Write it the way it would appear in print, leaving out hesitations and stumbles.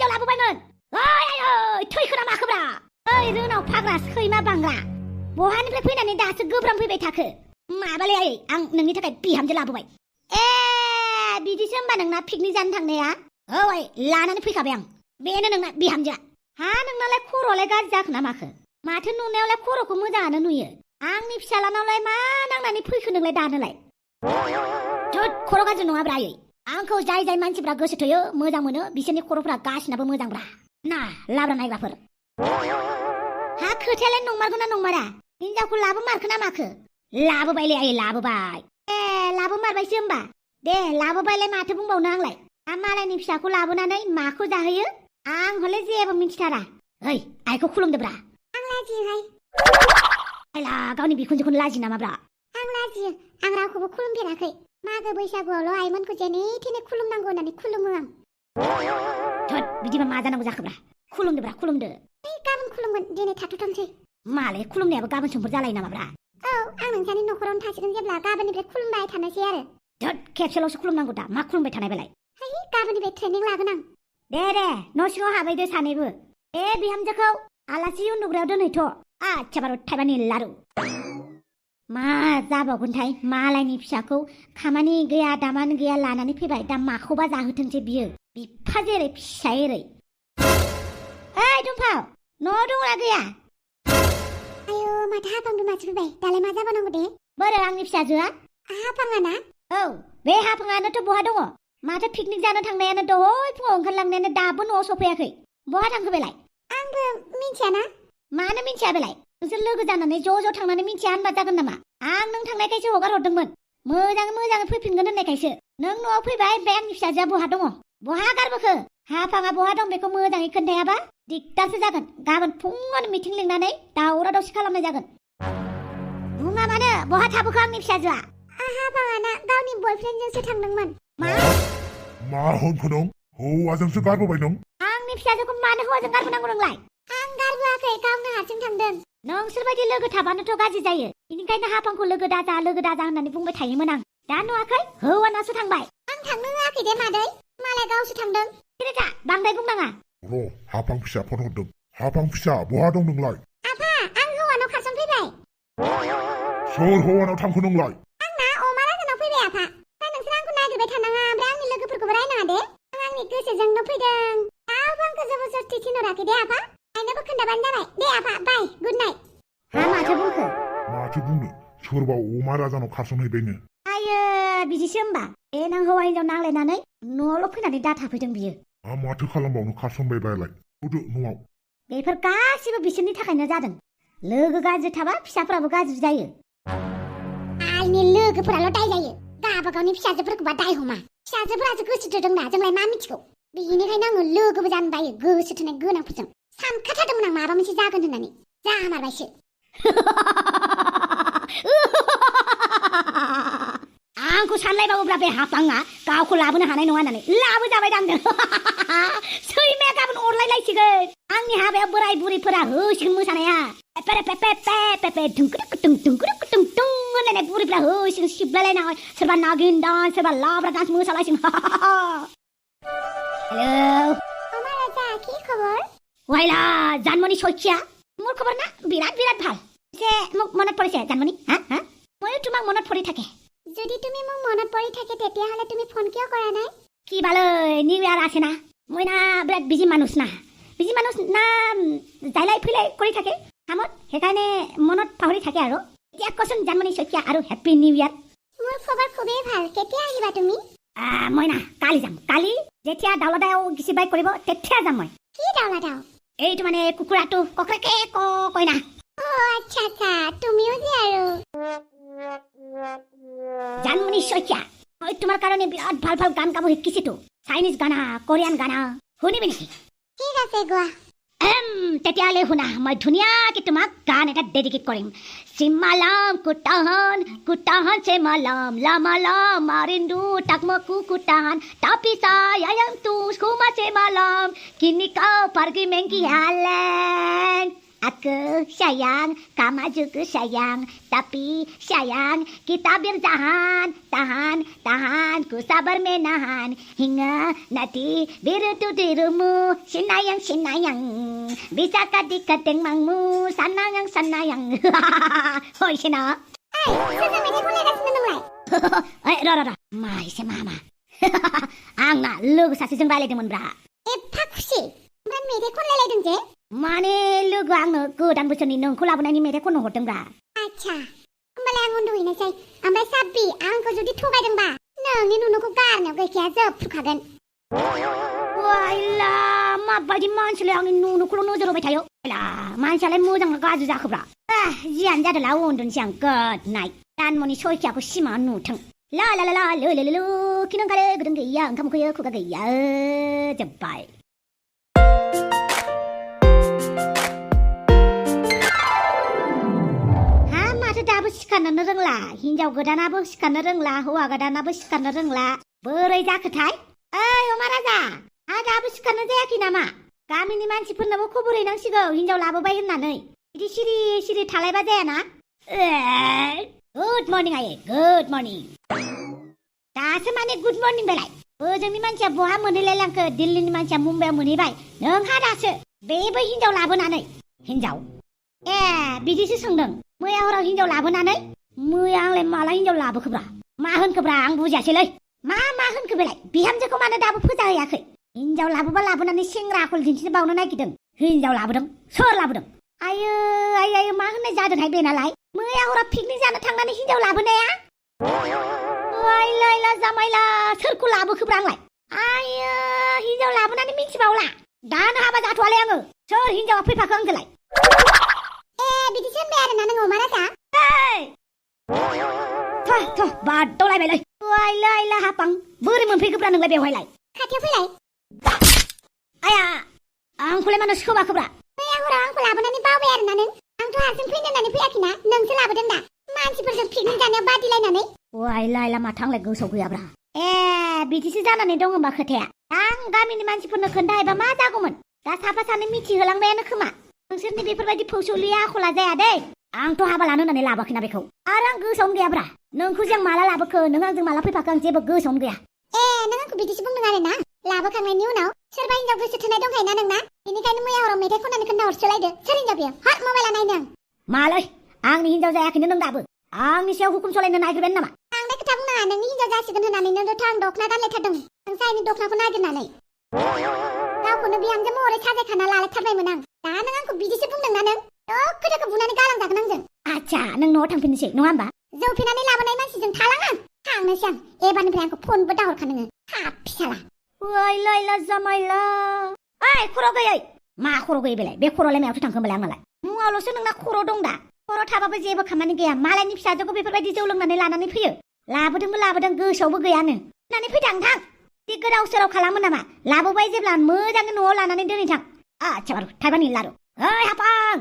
हिनजाव लाबोबायमोन ओइ आयै थैखोना माखोब्रा ओइ रोनाव फाग्ला सैमा बांग्ला बहानिफ्राय फैनानै दासो गोब्राम फैबाय थाखो माबालै आयै आं नोंनि थाखाय बिहामजो लाबोबाय ए बिदिसो होमबा नोंना पिकनिक जानो थांनाया औ लानानै फैखाबाय आं बेनो नोंना बिहामजोआ हा नोंनालाय खर'आलाय गाज्रि जाखो ना माखो माथो नुनायावलाय खर'खौ मोजाङानो नुयो आंनि फिसालानावलाय मा नांनानै फैखो नोंलाय दानोलाय थोद खर' गाज्रि नङाब्रा आयै आंखौ जाय जाय मानसिफ्रा गोसो थोयो मोजां मोनो बिसोरनि खर'फ्रा गासिनाबो मोजांब्रा ना लाब्रा नायग्राफोर हा खोथायालाय नंमारगौ ना नंमारा हिनजावखौ लाबोमारखो ना माखो लाबोबायलै आयै लाबोबाय ए लाबोमारबायसो होमबा दे लाबोबायलाय माथो बुंबावनो आंलाय मालायनि फिसाखौ लाबोनानै माखौ जाहोयो आं हले जेबो मिन्थिथारा ओइ आइखौ खुलुमदोब्रा आं लाजियोहाय आइला गावनि बिखुनजोखौनो लाजियो नामाब्रा आं लाजियो आं रावखौबो खुलुमफेराखै मागो बैसागुआवल' आइमोनखौ जेने थेने खुलुमनांगौ होननानै खुलुमो आं थोद बिदिबा मा जानांगौ जाखोब्रा खुलुमदोब्रा खुलुमदो गाबोन खुलुमगोन दिनै थाथ'थोंसै मालाय खुलुमनायाबो गाबोन समफोर जालायो नामाब्रा औ आं नोंसानि न'खरावनो थासिगोन जेब्ला गाबोननिफ्राय खुलुमबाय थानोसै आरो थोद खेबसेल'सो खुलुमनांगौ दा मा खुलुमबाय थानाय बेलाय गाबोननिफ्राय ट्रेनिं लागोन आं दे न' सिङाव हाबैदो सानैबो बे बिहामजोखौ आलासि उन्दुग्रायाव दोनहैथ' आच्छा बार' थाइबानि लारु मा जाबावगोनथाय मालायनि फिसाखौ खामानि गैया दामानि गैया लानानै फैबाय दा माखौबा जाहोथोंसै बियो बिफा जेरै फिसा एरै ओइ दुमफाव न'आव दंना गैया आयौ माथो हाफां बिमासो फैबाय दालाय मा जाबावनांगौ दे बोरो आंनि फिसाजोआ हाफाङा ना औ बे हाफाङानोथ' बहा दङ माथो पिकनिक जानो थांनायानो दहय फुङाव ओंखारलांनायानो दाबो न'आव सफैयाखै बहा थांखो बेलाय आंबो मिन्थियाना मानो मिन्थिया बेलाय नोंसोर लोगो जानानै ज' थांनानै मिन्थिया होनबा जागोन नामा आं नों थांनायखायसो हगार हरदोंमोन मोजाङै फैफिनगोन होननायखायसो नों न'आव फैबाय ओमफ्राय आंनि फिसाजोआ बहा दङ बहा गारबोखो हाफाङा बहा दं बेखौ मोजाङै खोन्थायाबा दिगदारसो जागोन गाबोन फुङावनो मिटिं लिंनानै दावरा दावसि खालामनाय जागोन बुङा मानो बहा थाबोखो आंनि फिसाजोआ हाफाङाना गावनि बयफ्रेन्डजोंसो थांदोंमोन मा होनखो नों हौवाजोंसो गारबोबाय नों आंनि फिसाजोखौ मानो हौवाजों गारबोनांगौ नोंलाय आं गारबोआखै गावनो हारसिं थांदों नोंसोरबायदि लोगो थाबानोथ' गाज्रि जायो बेनिखायनो हाफांखौ लोगो दाजा होननानै बुंबाय थायोमोन आं दा नुवाखै हौवानासो थांबाय आं थांनो होआखै दे मादै मालाय गावसो थांदों जा बांद्राय बुंनाङा र' हाफां फिसा फन हरदों हाफां फिसा बहा दं नोंलाय आफा आं हौवानाव खारसन फैबाय सोर हौवानाव थांखो नोंलाय आंना अमा राजानाव फैबाय आफा दा नोंसोर आंखौ नागिरबाय थानाङा ओमफ्राय आंनि लोगोफोरखौबो रायनाङा दे आं आंनि गोसोजोंनो फैदों रावबो आंखौ जबरदस्ति थिनहराखै दे आफा आइनोबो खोन्थाबानो जाबाय दे आफा बाय गुड नाइट हा माथो बुंखो माथो बुंनो सोरबा अमा राजानाव खारसनहैबायनो आयो बिदिसो होमबा नों हौवा हिनजाव नांलायनानै न'आवल' फैनानै दा थाफैदों बियो माथो खालामबावनो खारसनबाय बायलाय फैदो न'आव बेफोर गासिबो बिसोरनि थाखायनो जादों लोगो गाज्रि थाबा फिसाफोराबो गाज्रि जायो आइनि लोगोफोराल' दाय जायो गावबागावनि फिसाजोफोरखौबा दाय हमा फिसाजोफोरासो गोसो थोदोंना जोंलाय मा मिथिगौ बेनिखायनो आङो लोगोबो जानो बायो गोसो थोनाय गोनांफोरजों सानखाथारदोंमोन आं माबा मोनसे जागोन होननानै जामारबायसो आंखौ सानलायबावोब्ला बे हाफाङा गावखौ लाबोनो हानाय नङा होननानै लाबोजाबाय दांदों सैमाया गाबोन अरलायलायसिगोन आंनि हाबायाव बोराय बुरैफोरा होसिगोन मोसानाया होनलायनाय बुरैफ्रा होसिगोन सिबलायलायनाय सोरबा नागिन डान्स सोरबा लाब्रा डान्स मोसालायसिगोन हेलौ কি খবৰ ওয়াইলা জানমণি শইকীয়া মোৰ খবৰ না বিৰাট ভাল যে মোক মনত পৰিছে জানমণি ময়ো তোমাক মনত পৰি থাকে যদি তুমি মোক মনত পৰি থাকে তেতিয়াহ'লে তুমি ফোন কিয় কৰা নাই কি বালৈ নিউ ইয়াৰ আছে না মই না বিৰাট বিজি মানুহ না যাইলাই ফিলাই কৰি থাকে কামত সেইকাৰণে মনত পাহৰি থাকে আৰু এতিয়া কচোন জানমণি শইকীয়া আৰু হেপী নিউ ইয়াৰ মোৰ খবৰ খুবেই ভাল কেতিয়া আহিবা তুমি মই না কালি যাম কালি যেতিয়া দাউলাদাও গিচিবাই কৰিব তেতিয়া যাম মই কি দাউলাদাও এইটো মানে কুকুৰাটো ককৰেকে কয় না আচ্ছা তুমিও যে আৰু জানমণি শইকীয়া মই তোমাৰ কাৰণে বিৰাট ভাল গান গাব শিকিছিতো চাইনিজ গানা কোৰিয়ান গানা শুনিবি নেকি ঠিক আছে গোৱা তেতিয়াহ'লে শুনা মই ধুনীয়াকৈ তোমাক গান এটা ডেডিকেট কৰিম চিমালাম কুটাহান চেমালাম লামালাম মাৰিন্দু টাকমকু কুটাহান তাপিসাই আয়াম তু স্কুমা চেমালাম কিনিকা পাৰ্গি মেংকি হালেন Aku sayang, kamu juga sayang. Tapi sayang, kita bertahan, tahan, ku sabar menahan. Hingga nanti bertemu dirimu, senayang. Bisakah diketengmangmu, sanayang. Hoi, Sina. Sudah media mulai dah senang mulai. Rara, mai se mama. Ang na logo सासेजों रायलायदोंमोन ब्रा. एफा खुसि ओमफ्राय मेथाइ खनलायलायदों जे? माने लोगो आंनो गोदान बोसोरनि नोंखौ लाबोनायनि मेथाइ खननो हरदोंब्रा। आच्छा होमबालाय आं उन्दुहैनोसै। ओमफ्राय साब्बि आंखौ जुदि थगायदोंबा नोंनि नुनुखौ गारनायाव गैखाया जोबफ्रुखागोन। वाइला माबायदि मानसिलाय आंनि नुनुखौल' नोजोर होबाय थायो। वाइला मानसियालाय मोजां ना गाज्रि जाखोब्रा? जियानो जादोला उन्दुनोसै आं गुड नाइट। दानमनि सयखियाखौ सिमा नुथों। ला खिनो ओंखारो गोदों गैया ओंखाम उखैयो खुगा गैया जोब्बाय। हा माथो दाबो सिखारनोनो रोंला हिनजाव गोदानाबो सिखारनो रोंला हौवा गोदानाबो सिखारनो रोंला बोरै जाखोथाय? ओइ अमा राजा हा दाबो सिखारनो जायाखै नामा? गामिनि मानसिफोरनोबो खबर हैनांसिगौ हिनजाव लाबोबाय होननानै बिदि सिरि थालायबा जायाना। गुड मर्निं आयै गुड मर्निं। दासो माने गुड मर्निं बेलाय ओजोंनि मानसिया बहा मोनहैलाय लांखो दिल्लीनि मानसिया मुम्बाइआव मोनहैबाय नोंहा दासो बेबो हिनजाव लाबोनानै हिनजाव ए बिदिसो सोंदों मैया हराव हिनजाव लाबोनानै मैया आंलाय माला हिनजाव लाबोखोब्रा मा होनखोब्रा आं बुजियासैलै मा होनखो बेलाय बिहामजोखौ मानो दाबो फोजा हैयाखै हिनजाव लाबोनानै सेंग्रा आखल दिन्थिनो बावनो नागिरदों हिनजाव लाबोदों सोर लाबोदों आयै मा होननाय जादोंहाय बेनालाय मैया हराव पिकनिक जानो थांनानै हिनजाव लाबोनाया वाइला जामाइला सोरखौ लाबोखोब्रा आंलाय आयो हिनजाव लाबोनानै मिथिबावला दानो हाबा जाथ'वालै आङो सोर हिनजावा फैफाखो आंजोंलाय ए बिदिसो होनबाय आरोना नों अमा राजा बादावलायबायलै वाइला हापां बोरै मोनफैखोब्रा नोंलाय बेवहायलाय खाथियाव फैलाय आया आंखौलाय मानो सोबाखोब्रा मैया हराव आंखौ लाबोनानै बावबाय आरोना नों आंथ' हारसिं फैनो होननानै फैयाखैना नोंसो लाबोदों दा मानसिफोरजों पिकनिक जानायाव बादिलायनानै वाइला माथो आंलाय गोसोआव गैयाब्रा ए बिदिसो जानानै दं होनबा खोथाया आं गामिनि मानसिफोरनो खोन्थाहैबा मा जागौमोन दा साफा सानै मिथिहोलांबायानो खोमा नोंसोरनि बेफोरबायदि फौसौलिया आखला जाया दै आंथ' हाबा लानो होननानै लाबोआखैना बेखौ आरो आं गोसोआवनो गैयाब्रा नोंखौ जों माला लाबोखो नों आंजों माला फैफाखो आं जेबो गोसोआवनो गैया ए नों आंखौ बिदिसो बुंदों आरोना लाबोखांनायनि उनाव सोरबा हिनजाव गोसो थोनाय दंखायोना नोंना बेनिखायनो मैया हराव मेथाइ खननानै खोन्थाहरसोलायदो सोर हिनजाव बेयो हर मबाइला नायनो मालै आंनि हिनजाव जायाखैनो नों दाबो आंनि सायाव हुकुम सलायनो नागिरबाय नामा आंलाय खोथा बुंनाङा नोंनि हिनजाव जासिगोन होननानैनो रोथा आं दखना गानलायथारदों नों साइनि दखनाखौ नागिरनानै गावखौनो बिहामजो महरै साजायखाना लालायथारबायमोन आं दा नों आंखौ बिदिसो बुंदोंना नों खोथाखौ बुनानै गालांजागोन आंजों आच्छा नों न'आव थांफिननोसै नङा होमबा जौ फेनानै लाबोनाय मानसिजों थालाङा थांनोसै आं एबारनिफ्राय आंखौ फनबो दाहरखा नोङो हाब फिसाला वाइला जामाइला ओइ खर' गैयै मा खर' गैयै बेलाय बे खर'लाय मायावथो थांखो होमबालाय आंनालाय मुङावल'सो नोंना खर' दं दा खर' थाबाबो जेबो खामानि गैया मालायनि फिसाजोखौ बेफोरबायदि जौ लोंनानै लानानै फैयो लाबोदों गोसोआवबो गैयानो होननानै फैथां थां बे गोदाव सोराव खालामो नामा लाबोबाय जेब्ला मोजाङै न'आव लानानै दोनैथां आच्छा बारु थाइबानि लारु ओइ हापां